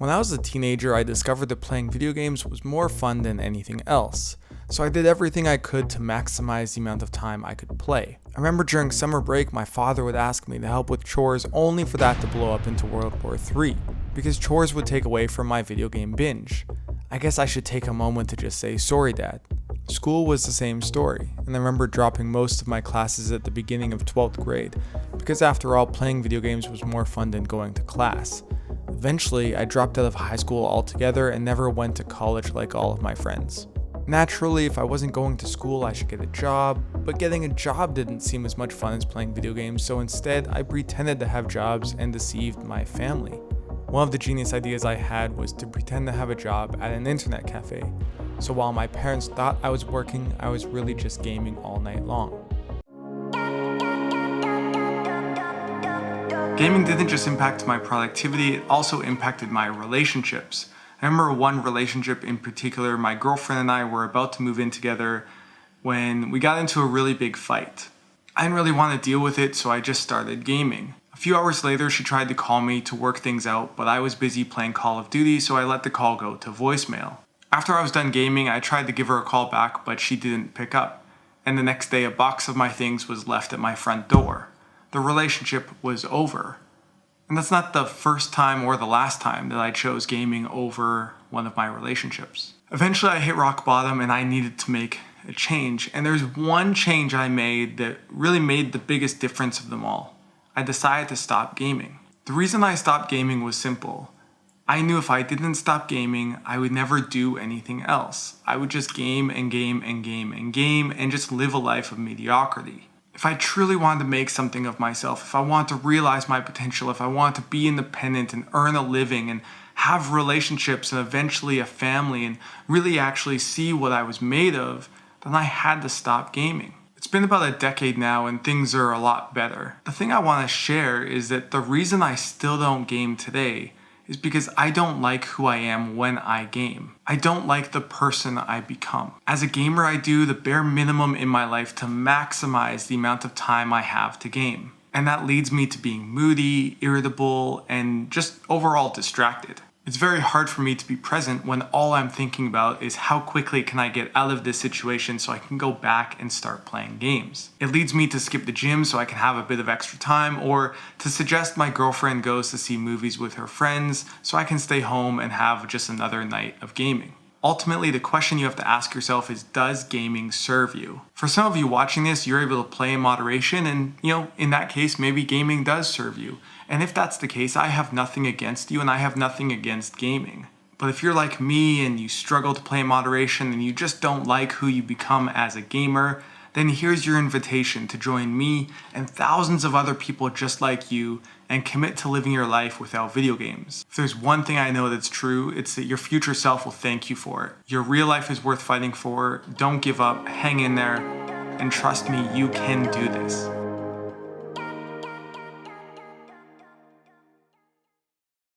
When I was a teenager, I discovered that playing video games was more fun than anything else, so I did everything I could to maximize the amount of time I could play. I remember during summer break, my father would ask me to help with chores only for that to blow up into World War III, because chores would take away from my video game binge. I guess I should take a moment to just say sorry, Dad. School was the same story, and I remember dropping most of my classes at the beginning of 12th grade, because after all, playing video games was more fun than going to class. Eventually, I dropped out of high school altogether and never went to college like all of my friends. Naturally, if I wasn't going to school, I should get a job, but getting a job didn't seem as much fun as playing video games, so instead, I pretended to have jobs and deceived my family. One of the genius ideas I had was to pretend to have a job at an internet cafe, so while my parents thought I was working, I was really just gaming all night long. Gaming didn't just impact my productivity, it also impacted my relationships. I remember one relationship in particular, my girlfriend and I were about to move in together when we got into a really big fight. I didn't really want to deal with it, so I just started gaming. A few hours later, she tried to call me to work things out, but I was busy playing Call of Duty, so I let the call go to voicemail. After I was done gaming, I tried to give her a call back, but she didn't pick up. And the next day, a box of my things was left at my front door. The relationship was over. And that's not the first time or the last time that I chose gaming over one of my relationships. Eventually I hit rock bottom and I needed to make a change. And there's one change I made that really made the biggest difference of them all. I decided to stop gaming. The reason I stopped gaming was simple. I knew if I didn't stop gaming, I would never do anything else. I would just game and game and game and game and just live a life of mediocrity. If I truly wanted to make something of myself, if I wanted to realize my potential, if I wanted to be independent and earn a living and have relationships and eventually a family and really actually see what I was made of, then I had to stop gaming. It's been about a decade now and things are a lot better. The thing I want to share is that the reason I still don't game today is because I don't like who I am when I game. I don't like the person I become. As a gamer, I do the bare minimum in my life to maximize the amount of time I have to game. And that leads me to being moody, irritable, and just overall distracted. It's very hard for me to be present when all I'm thinking about is how quickly can I get out of this situation so I can go back and start playing games. It leads me to skip the gym so I can have a bit of extra time, or to suggest my girlfriend goes to see movies with her friends so I can stay home and have just another night of gaming. Ultimately, the question you have to ask yourself is, does gaming serve you? For some of you watching this, you're able to play in moderation and, in that case, maybe gaming does serve you. And if that's the case, I have nothing against you and I have nothing against gaming. But if you're like me and you struggle to play in moderation and you just don't like who you become as a gamer, then here's your invitation to join me and thousands of other people just like you and commit to living your life without video games. If there's one thing I know that's true, it's that your future self will thank you for it. Your real life is worth fighting for. Don't give up, hang in there, and trust me, you can do this.